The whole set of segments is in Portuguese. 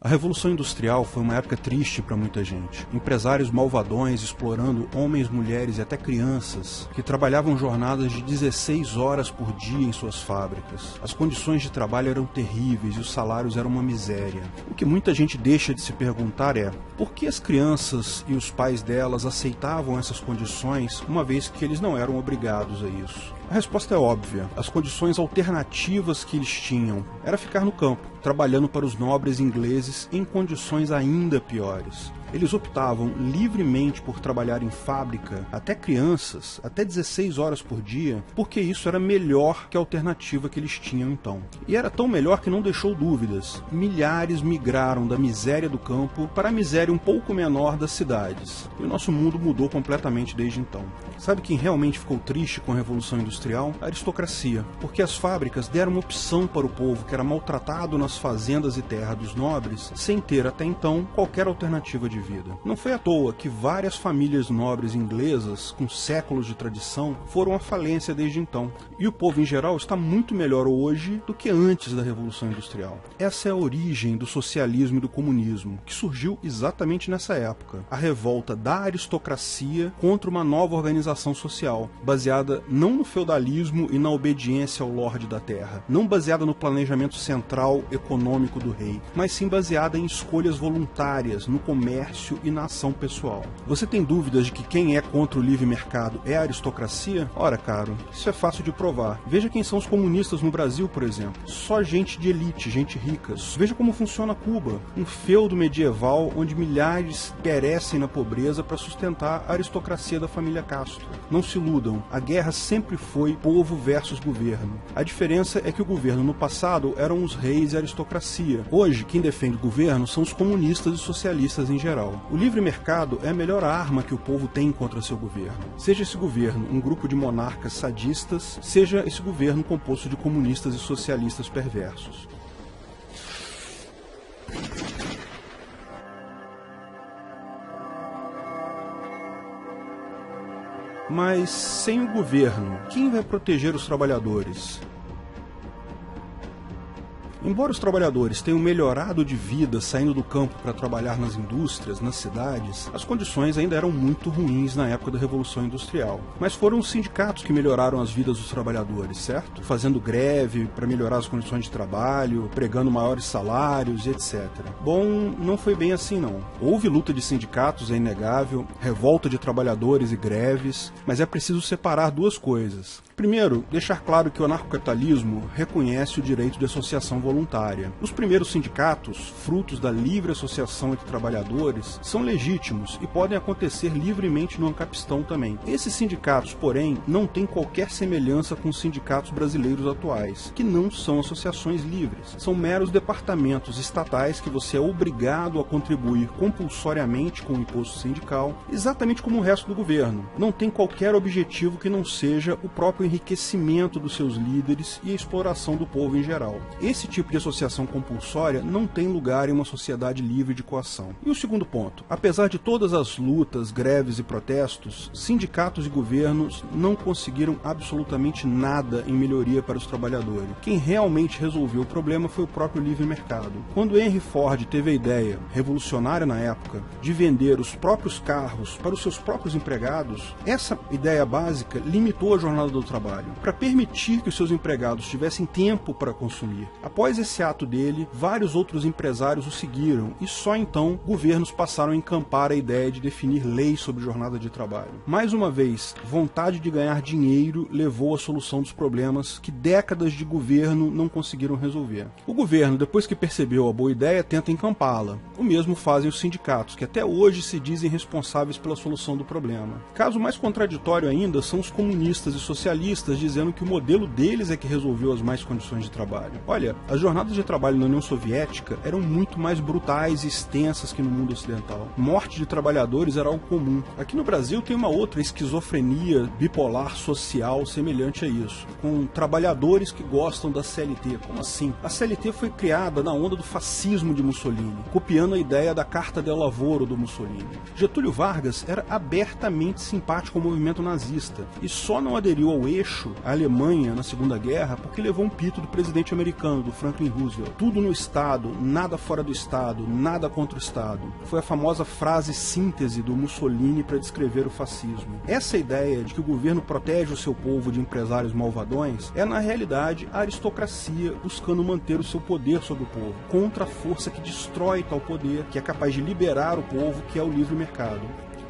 A Revolução Industrial foi uma época triste para muita gente. Empresários malvadões explorando homens, mulheres e até crianças que trabalhavam jornadas de 16 horas por dia em suas fábricas. As condições de trabalho eram terríveis e os salários eram uma miséria. O que muita gente deixa de se perguntar é: por que as crianças e os pais delas aceitavam essas condições, uma vez que eles não eram obrigados a isso? A resposta é óbvia. As condições alternativas que eles tinham era ficar no campo, trabalhando para os nobres ingleses em condições ainda piores. Eles optavam livremente por trabalhar em fábrica, até crianças, até 16 horas por dia, porque isso era melhor que a alternativa que eles tinham então. E era tão melhor que não deixou dúvidas. Milhares migraram da miséria do campo para a miséria um pouco menor das cidades. E o nosso mundo mudou completamente desde então. Sabe quem realmente ficou triste com a Revolução Industrial? A aristocracia. Porque as fábricas deram uma opção para o povo que era maltratado nas fazendas e terras dos nobres, sem ter até então qualquer alternativa de vida. Não foi à toa que várias famílias nobres inglesas, com séculos de tradição, foram à falência desde então. E o povo em geral está muito melhor hoje do que antes da Revolução Industrial. Essa é a origem do socialismo e do comunismo, que surgiu exatamente nessa época. A revolta da aristocracia contra uma nova organização social, baseada não no feudalismo e na obediência ao lorde da terra, não baseada no planejamento central econômico do rei, mas sim baseada em escolhas voluntárias, no comércio e na ação pessoal. Você tem dúvidas de que quem é contra o livre mercado é a aristocracia? Ora, caro, isso é fácil de provar. Veja quem são os comunistas no Brasil, por exemplo. Só gente de elite, gente rica. Veja como funciona Cuba, um feudo medieval onde milhares perecem na pobreza para sustentar a aristocracia da família Castro. Não se iludam, a guerra sempre foi povo versus governo. A diferença é que o governo no passado eram os reis e a aristocracia. Hoje, quem defende o governo são os comunistas e socialistas em geral. O livre mercado é a melhor arma que o povo tem contra seu governo. Seja esse governo um grupo de monarcas sadistas, seja esse governo composto de comunistas e socialistas perversos. Mas sem o governo, quem vai proteger os trabalhadores? Embora os trabalhadores tenham melhorado de vida saindo do campo para trabalhar nas indústrias, nas cidades, as condições ainda eram muito ruins na época da Revolução Industrial. Mas foram os sindicatos que melhoraram as vidas dos trabalhadores, certo? Fazendo greve para melhorar as condições de trabalho, pregando maiores salários e etc. Bom, não foi bem assim não. Houve luta de sindicatos, é inegável, revolta de trabalhadores e greves, mas é preciso separar duas coisas. Primeiro, deixar claro que o anarcocapitalismo reconhece o direito de associação voluntária. Os primeiros sindicatos, frutos da livre associação entre trabalhadores, são legítimos e podem acontecer livremente no Ancapistão também. Esses sindicatos, porém, não têm qualquer semelhança com os sindicatos brasileiros atuais, que não são associações livres. São meros departamentos estatais que você é obrigado a contribuir compulsoriamente com o imposto sindical, exatamente como o resto do governo. Não tem qualquer objetivo que não seja o próprio enriquecimento dos seus líderes e a exploração do povo em geral. Esse tipo de associação compulsória não tem lugar em uma sociedade livre de coação. E o segundo ponto, apesar de todas as lutas, greves e protestos, sindicatos e governos não conseguiram absolutamente nada em melhoria para os trabalhadores. Quem realmente resolveu o problema foi o próprio livre mercado. Quando Henry Ford teve a ideia, revolucionária na época, de vender os próprios carros para os seus próprios empregados, essa ideia básica limitou a jornada do trabalho, para permitir que os seus empregados tivessem tempo para consumir. Após esse ato dele, vários outros empresários o seguiram e só então governos passaram a encampar a ideia de definir leis sobre jornada de trabalho. Mais uma vez, vontade de ganhar dinheiro levou à solução dos problemas que décadas de governo não conseguiram resolver. O governo, depois que percebeu a boa ideia, tenta encampá-la. O mesmo fazem os sindicatos, que até hoje se dizem responsáveis pela solução do problema. Caso mais contraditório ainda são os comunistas e socialistas dizendo que o modelo deles é que resolveu as más condições de trabalho. Olha, as jornadas de trabalho na União Soviética eram muito mais brutais e extensas que no mundo ocidental. Morte de trabalhadores era algo comum. Aqui no Brasil tem uma outra esquizofrenia bipolar social semelhante a isso, com trabalhadores que gostam da CLT. Como assim? A CLT foi criada na onda do fascismo de Mussolini, copiando a ideia da Carta del Lavoro do Mussolini. Getúlio Vargas era abertamente simpático ao movimento nazista e só não aderiu ao eixo, a Alemanha, na Segunda Guerra, porque levou um pito do presidente americano, do Franklin Franklin Roosevelt. Tudo no Estado, nada fora do Estado, nada contra o Estado. Foi a famosa frase síntese do Mussolini para descrever o fascismo. Essa ideia de que o governo protege o seu povo de empresários malvadões é, na realidade, a aristocracia buscando manter o seu poder sobre o povo, contra a força que destrói tal poder, que é capaz de liberar o povo, que é o livre mercado.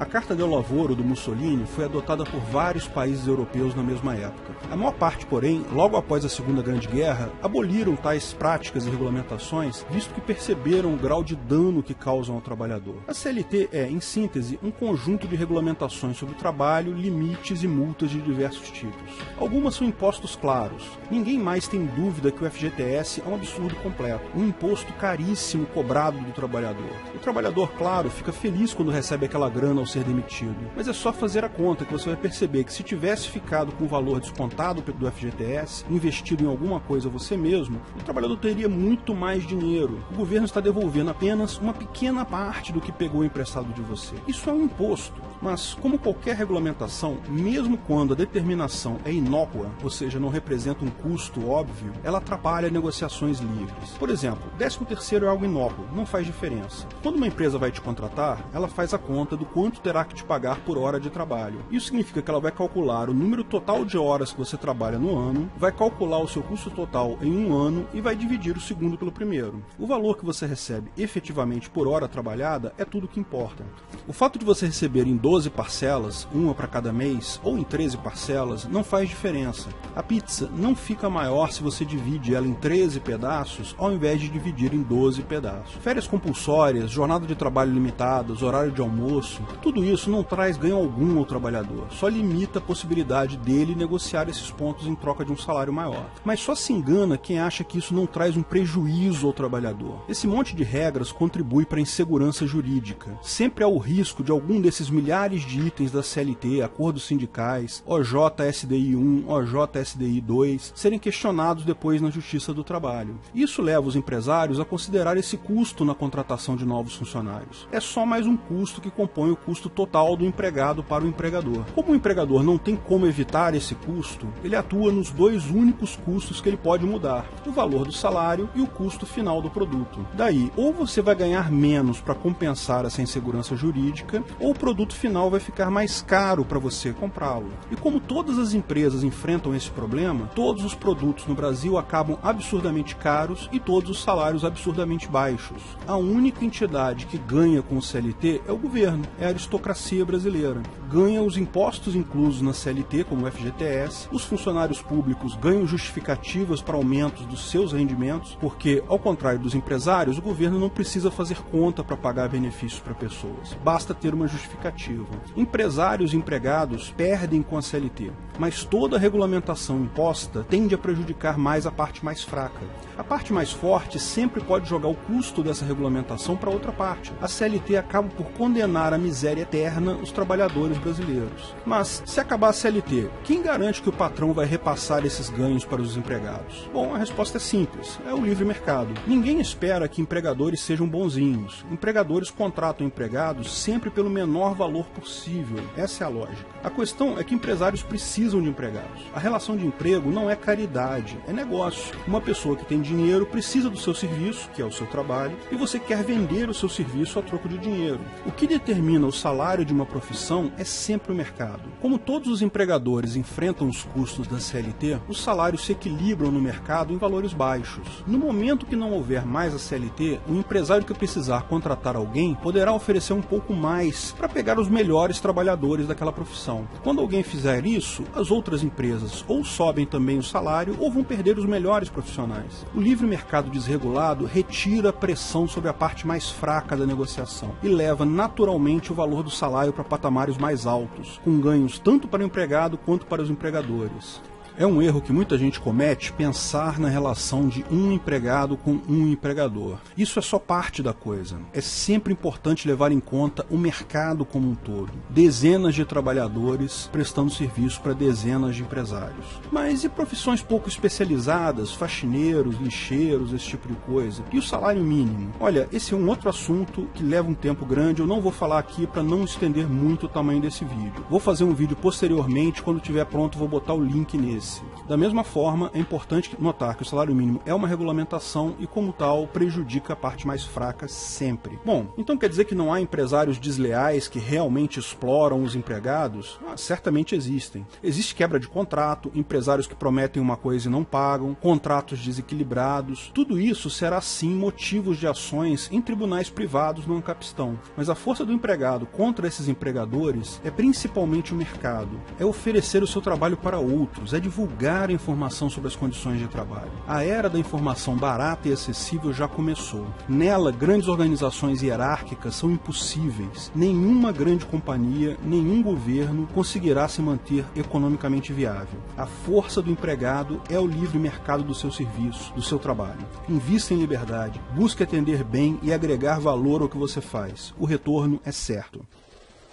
A Carta del Lavoro do Mussolini foi adotada por vários países europeus na mesma época. A maior parte, porém, logo após a Segunda Grande Guerra, aboliram tais práticas e regulamentações, visto que perceberam o grau de dano que causam ao trabalhador. A CLT é, em síntese, um conjunto de regulamentações sobre o trabalho, limites e multas de diversos tipos. Algumas são impostos claros. Ninguém mais tem dúvida que o FGTS é um absurdo completo, um imposto caríssimo cobrado do trabalhador. O trabalhador, claro, fica feliz quando recebe aquela grana ao ser demitido, mas é só fazer a conta que você vai perceber que se tivesse ficado com o valor descontado do FGTS, investido em alguma coisa você mesmo, o trabalhador teria muito mais dinheiro. O governo está devolvendo apenas uma pequena parte do que pegou emprestado de você. Isso é um imposto, mas como qualquer regulamentação, mesmo quando a determinação é inócua, ou seja, não representa um custo óbvio, ela atrapalha negociações livres. Por exemplo, 13º é algo inócuo, não faz diferença. Quando uma empresa vai te contratar, ela faz a conta do quanto terá que te pagar por hora de trabalho. Isso significa que ela vai calcular o número total de horas que você trabalha no ano, vai calcular o seu custo total em um ano e vai dividir o segundo pelo primeiro. O valor que você recebe efetivamente por hora trabalhada é tudo o que importa. O fato de você receber em 12 parcelas, uma para cada mês, ou em 13 parcelas, não faz diferença. A pizza não fica maior se você divide ela em 13 pedaços, ao invés de dividir em 12 pedaços. Férias compulsórias, jornada de trabalho limitadas, horário de almoço, tudo isso não traz ganho algum ao trabalhador, só limita a possibilidade dele negociar esses pontos em troca de um salário maior. Mas só se engana quem acha que isso não traz um prejuízo ao trabalhador. Esse monte de regras contribui para a insegurança jurídica. Sempre há o risco de algum desses milhares de itens da CLT, acordos sindicais, OJ-SDI 1, OJ-SDI 2, serem questionados depois na Justiça do Trabalho. Isso leva os empresários a considerar esse custo na contratação de novos funcionários. É só mais um custo que compõe o custo total do empregado para o empregador. Como o empregador não tem como evitar esse custo, ele atua nos dois únicos custos que ele pode mudar: o valor do salário e o custo final do produto. Daí, ou você vai ganhar menos para compensar essa insegurança jurídica, ou o produto final vai ficar mais caro para você comprá-lo. E como todas as empresas enfrentam esse problema, todos os produtos no Brasil acabam absurdamente caros e todos os salários absurdamente baixos. A única entidade que ganha com o CLT é o governo, é a aristocracia brasileira. Ganha os impostos inclusos na CLT, como o FGTS, os funcionários públicos ganham justificativas para aumentos dos seus rendimentos, porque, ao contrário dos empresários, o governo não precisa fazer conta para pagar benefícios para pessoas, basta ter uma justificativa. Empresários e empregados perdem com a CLT, mas toda a regulamentação imposta tende a prejudicar mais a parte mais fraca. A parte mais forte sempre pode jogar o custo dessa regulamentação para outra parte. A CLT acaba por condenar à miséria eterna os trabalhadores brasileiros. Mas, se acabar a CLT, quem garante que o patrão vai repassar esses ganhos para os empregados? Bom, a resposta é simples, é o livre mercado. Ninguém espera que empregadores sejam bonzinhos. Empregadores contratam empregados sempre pelo menor valor possível. Essa é a lógica. A questão é que empresários precisam de empregados. A relação de emprego não é caridade, é negócio. Uma pessoa que tem dinheiro precisa do seu serviço, que é o seu trabalho, e você quer vender o seu serviço a troco de dinheiro. O que determina o salário de uma profissão é sempre o mercado. Como todos os empregadores enfrentam os custos da CLT, os salários se equilibram no mercado em valores baixos. No momento que não houver mais a CLT, o empresário que precisar contratar alguém poderá oferecer um pouco mais para pegar os melhores trabalhadores daquela profissão. Quando alguém fizer isso, as outras empresas ou sobem também o salário ou vão perder os melhores profissionais. O livre mercado desregulado retira a pressão sobre a parte mais fraca da negociação e leva naturalmente o valor do salário para patamares mais altos, com ganhos tanto para o empregado quanto para os empregadores. É um erro que muita gente comete pensar na relação de um empregado com um empregador. Isso é só parte da coisa. É sempre importante levar em conta o mercado como um todo. Dezenas de trabalhadores prestando serviço para dezenas de empresários. Mas e profissões pouco especializadas, faxineiros, lixeiros, esse tipo de coisa? E o salário mínimo? Olha, esse é um outro assunto que leva um tempo grande. Eu não vou falar aqui para não estender muito o tamanho desse vídeo. Vou fazer um vídeo posteriormente, quando estiver pronto vou botar o link nesse. cresce. Da mesma forma, é importante notar que o salário mínimo é uma regulamentação e, como tal, prejudica a parte mais fraca sempre. Bom, então quer dizer que não há empresários desleais que realmente exploram os empregados? Certamente existem. Existe quebra de contrato, empresários que prometem uma coisa e não pagam, contratos desequilibrados. Tudo isso será sim motivos de ações em tribunais privados no Ancapistão. Mas a força do empregado contra esses empregadores é principalmente o mercado. É oferecer o seu trabalho para outros, é divulgar a informação sobre as condições de trabalho. A era da informação barata e acessível já começou. Nela, grandes organizações hierárquicas são impossíveis. Nenhuma grande companhia, nenhum governo conseguirá se manter economicamente viável. A força do empregado é o livre mercado do seu serviço, do seu trabalho. Invista em liberdade, busque atender bem e agregar valor ao que você faz. O retorno é certo.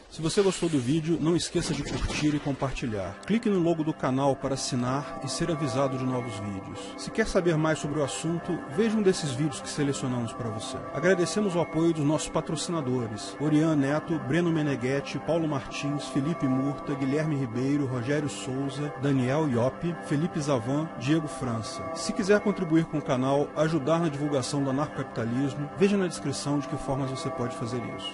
Se você gostou do vídeo, não esqueça de curtir e compartilhar. Clique no logo do canal para assinar e ser avisado de novos vídeos. Se quer saber mais sobre o assunto, veja um desses vídeos que selecionamos para você. Agradecemos o apoio dos nossos patrocinadores: Orian Neto, Breno Meneghetti, Paulo Martins, Felipe Murta, Guilherme Ribeiro, Rogério Souza, Daniel Iopi, Felipe Zavan, Diego França. Se quiser contribuir com o canal, ajudar na divulgação do anarcocapitalismo, veja na descrição de que formas você pode fazer isso.